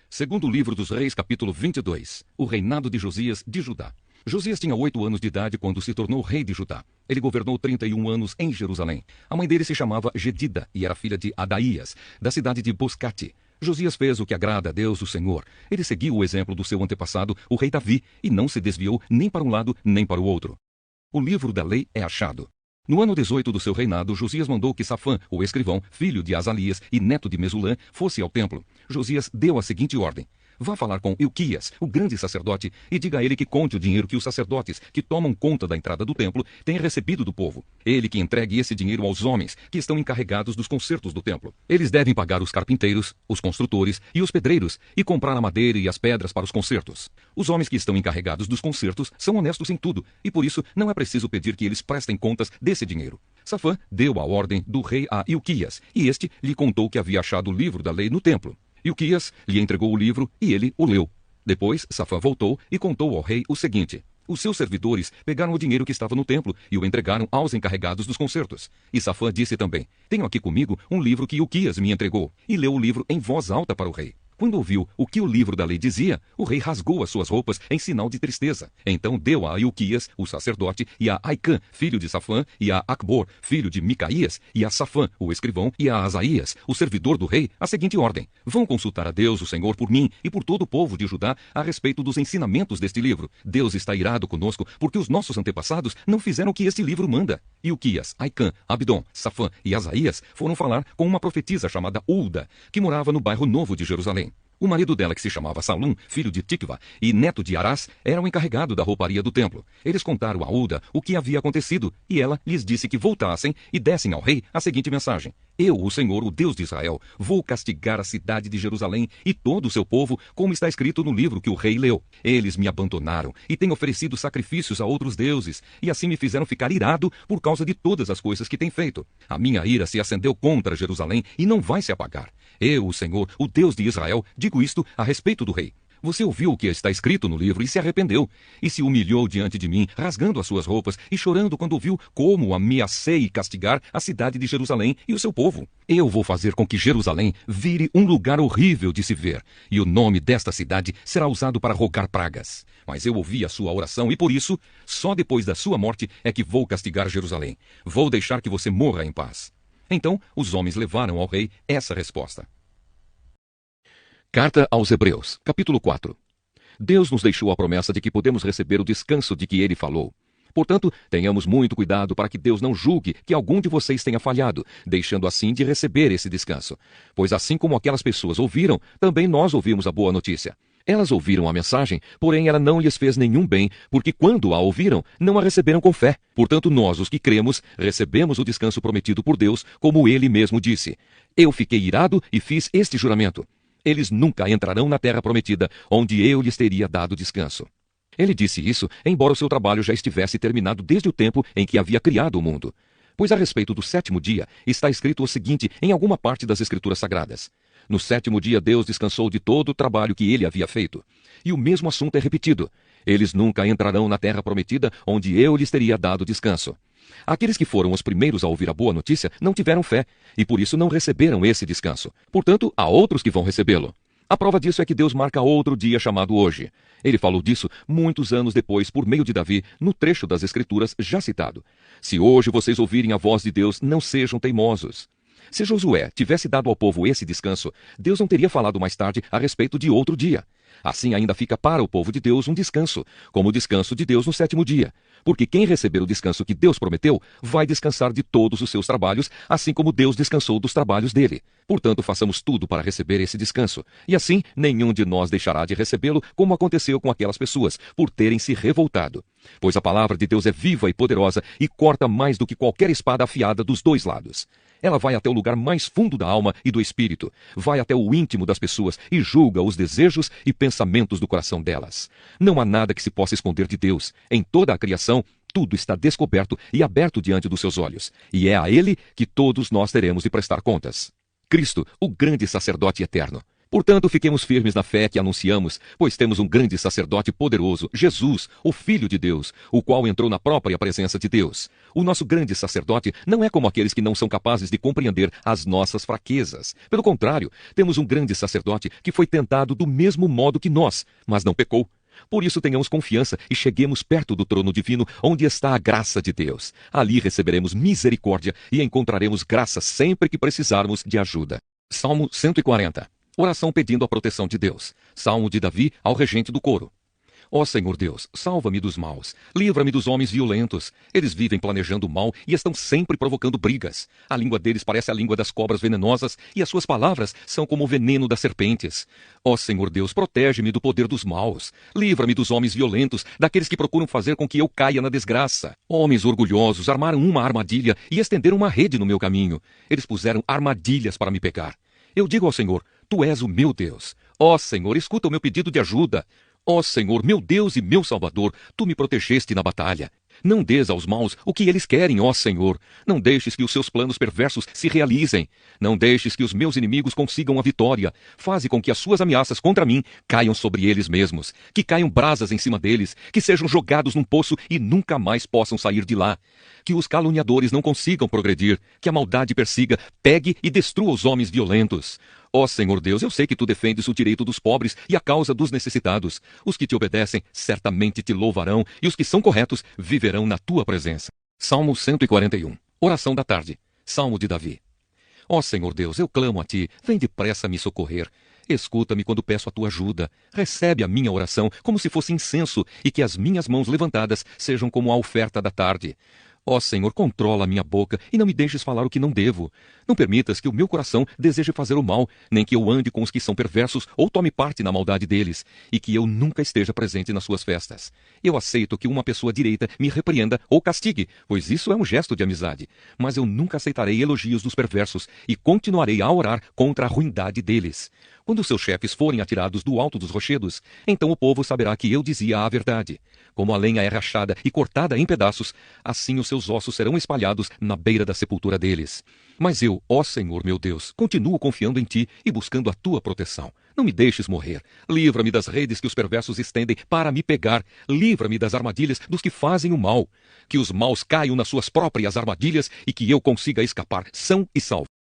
Segundo livro dos Reis, capítulo 22. O reinado de Josias de Judá. Josias tinha 8 anos de idade quando se tornou rei de Judá. Ele governou 31 anos em Jerusalém. A mãe dele se chamava Jedida e era filha de Adaías, da cidade de Boscate. Josias fez o que agrada a Deus, o Senhor. Ele seguiu o exemplo do seu antepassado, o rei Davi, e não se desviou nem para um lado nem para o outro. O livro da lei é achado. No ano 18 do seu reinado, Josias mandou que Safã, o escrivão, filho de Azalias e neto de Mesulã, fosse ao templo. Josias deu a seguinte ordem: vá falar com Ilquias, o grande sacerdote, e diga a ele que conte o dinheiro que os sacerdotes, que tomam conta da entrada do templo, têm recebido do povo. Ele que entregue esse dinheiro aos homens, que estão encarregados dos consertos do templo. Eles devem pagar os carpinteiros, os construtores e os pedreiros, e comprar a madeira e as pedras para os consertos. Os homens que estão encarregados dos consertos são honestos em tudo, e por isso não é preciso pedir que eles prestem contas desse dinheiro. Safã deu a ordem do rei a Ilquias, e este lhe contou que havia achado o livro da lei no templo. Ilquias lhe entregou o livro e ele o leu. Depois, Safã voltou e contou ao rei o seguinte: os seus servidores pegaram o dinheiro que estava no templo e o entregaram aos encarregados dos concertos. E Safã disse também: tenho aqui comigo um livro que Ilquias me entregou. E leu o livro em voz alta para o rei. Quando ouviu o que o livro da lei dizia, o rei rasgou as suas roupas em sinal de tristeza. Então deu a Ilquias, o sacerdote, e a Aicã, filho de Safã, e a Acbor, filho de Micaías, e a Safã, o escrivão, e a Asaías, o servidor do rei, a seguinte ordem: vão consultar a Deus, o Senhor, por mim e por todo o povo de Judá a respeito dos ensinamentos deste livro. Deus está irado conosco, porque os nossos antepassados não fizeram o que este livro manda. Ilquias, Aicã, Abdom, Safã e Asaías foram falar com uma profetisa chamada Ulda, que morava no bairro Novo de Jerusalém. O marido dela, que se chamava Salum, filho de Tikva e neto de Arás, era o encarregado da rouparia do templo. Eles contaram a Ulda o que havia acontecido, e ela lhes disse que voltassem e dessem ao rei a seguinte mensagem: eu, o Senhor, o Deus de Israel, vou castigar a cidade de Jerusalém e todo o seu povo, como está escrito no livro que o rei leu. Eles me abandonaram e têm oferecido sacrifícios a outros deuses, e assim me fizeram ficar irado por causa de todas as coisas que têm feito. A minha ira se acendeu contra Jerusalém e não vai se apagar. Eu, o Senhor, o Deus de Israel, digo isto a respeito do rei. Você ouviu o que está escrito no livro e se arrependeu, e se humilhou diante de mim, rasgando as suas roupas e chorando quando ouviu como ameacei castigar a cidade de Jerusalém e o seu povo. Eu vou fazer com que Jerusalém vire um lugar horrível de se ver, e o nome desta cidade será usado para rogar pragas. Mas eu ouvi a sua oração e por isso, só depois da sua morte é que vou castigar Jerusalém. Vou deixar que você morra em paz. Então os homens levaram ao rei essa resposta. Carta aos Hebreus, capítulo 4. Deus nos deixou a promessa de que podemos receber o descanso de que ele falou. Portanto, tenhamos muito cuidado para que Deus não julgue que algum de vocês tenha falhado, deixando assim de receber esse descanso. Pois assim como aquelas pessoas ouviram, também nós ouvimos a boa notícia. Elas ouviram a mensagem, porém ela não lhes fez nenhum bem, porque quando a ouviram, não a receberam com fé. Portanto, nós, os que cremos, recebemos o descanso prometido por Deus, como ele mesmo disse: eu fiquei irado e fiz este juramento: eles nunca entrarão na terra prometida, onde eu lhes teria dado descanso. Ele disse isso, embora o seu trabalho já estivesse terminado desde o tempo em que havia criado o mundo. Pois a respeito do 7º dia, está escrito o seguinte em alguma parte das Escrituras Sagradas: no 7º dia Deus descansou de todo o trabalho que ele havia feito. E o mesmo assunto é repetido: eles nunca entrarão na terra prometida, onde eu lhes teria dado descanso. Aqueles que foram os primeiros a ouvir a boa notícia não tiveram fé, e por isso não receberam esse descanso. Portanto, há outros que vão recebê-lo. A prova disso é que Deus marca outro dia chamado hoje. Ele falou disso muitos anos depois, por meio de Davi, no trecho das Escrituras já citado: se hoje vocês ouvirem a voz de Deus, não sejam teimosos. Se Josué tivesse dado ao povo esse descanso, Deus não teria falado mais tarde a respeito de outro dia. Assim ainda fica para o povo de Deus um descanso, como o descanso de Deus no 7º dia. Porque quem receber o descanso que Deus prometeu, vai descansar de todos os seus trabalhos, assim como Deus descansou dos trabalhos dele. Portanto, façamos tudo para receber esse descanso. E assim, nenhum de nós deixará de recebê-lo, como aconteceu com aquelas pessoas, por terem se revoltado. Pois a palavra de Deus é viva e poderosa, e corta mais do que qualquer espada afiada dos dois lados. Ela vai até o lugar mais fundo da alma e do espírito, vai até o íntimo das pessoas e julga os desejos e pensamentos do coração delas. Não há nada que se possa esconder de Deus. Em toda a criação, tudo está descoberto e aberto diante dos seus olhos, e é a ele que todos nós teremos de prestar contas. Cristo, o grande sacerdote eterno. Portanto, fiquemos firmes na fé que anunciamos, pois temos um grande sacerdote poderoso, Jesus, o Filho de Deus, o qual entrou na própria presença de Deus. O nosso grande sacerdote não é como aqueles que não são capazes de compreender as nossas fraquezas. Pelo contrário, temos um grande sacerdote que foi tentado do mesmo modo que nós, mas não pecou. Por isso tenhamos confiança e cheguemos perto do trono divino, onde está a graça de Deus. Ali receberemos misericórdia e encontraremos graça sempre que precisarmos de ajuda. Salmo 140. Oração pedindo a proteção de Deus. Salmo de Davi ao regente do coro. Ó Senhor Deus, salva-me dos maus, livra-me dos homens violentos. Eles vivem planejando o mal e estão sempre provocando brigas. A língua deles parece a língua das cobras venenosas e as suas palavras são como o veneno das serpentes. Ó Senhor Deus, protege-me do poder dos maus. Livra-me dos homens violentos, daqueles que procuram fazer com que eu caia na desgraça. Homens orgulhosos armaram uma armadilha e estenderam uma rede no meu caminho. Eles puseram armadilhas para me pegar. Eu digo ao Senhor, Tu és o meu Deus. Ó Senhor, escuta o meu pedido de ajuda. Ó Senhor, meu Deus e meu Salvador, Tu me protegeste na batalha. Não dês aos maus o que eles querem, ó Senhor. Não deixes que os seus planos perversos se realizem. Não deixes que os meus inimigos consigam a vitória. Faze com que as suas ameaças contra mim caiam sobre eles mesmos. Que caiam brasas em cima deles. Que sejam jogados num poço e nunca mais possam sair de lá. Que os caluniadores não consigam progredir. Que a maldade persiga, pegue e destrua os homens violentos. Ó Senhor Deus, eu sei que Tu defendes o direito dos pobres e a causa dos necessitados. Os que Te obedecem certamente Te louvarão, e os que são corretos viverão na Tua presença. Salmo 141. Oração da tarde. Salmo de Davi. Ó Senhor Deus, eu clamo a Ti, vem depressa me socorrer. Escuta-me quando peço a Tua ajuda. Recebe a minha oração como se fosse incenso, e que as minhas mãos levantadas sejam como a oferta da tarde. Ó Senhor, controla a minha boca e não me deixes falar o que não devo. Não permitas que o meu coração deseje fazer o mal, nem que eu ande com os que são perversos ou tome parte na maldade deles, e que eu nunca esteja presente nas suas festas. Eu aceito que uma pessoa direita me repreenda ou castigue, pois isso é um gesto de amizade. Mas eu nunca aceitarei elogios dos perversos e continuarei a orar contra a ruindade deles. Quando seus chefes forem atirados do alto dos rochedos, então o povo saberá que eu dizia a verdade. Como a lenha é rachada e cortada em pedaços, assim os seus ossos serão espalhados na beira da sepultura deles. Mas eu, ó Senhor meu Deus, continuo confiando em Ti e buscando a Tua proteção. Não me deixes morrer. Livra-me das redes que os perversos estendem para me pegar. Livra-me das armadilhas dos que fazem o mal. Que os maus caiam nas suas próprias armadilhas e que eu consiga escapar são e salvo.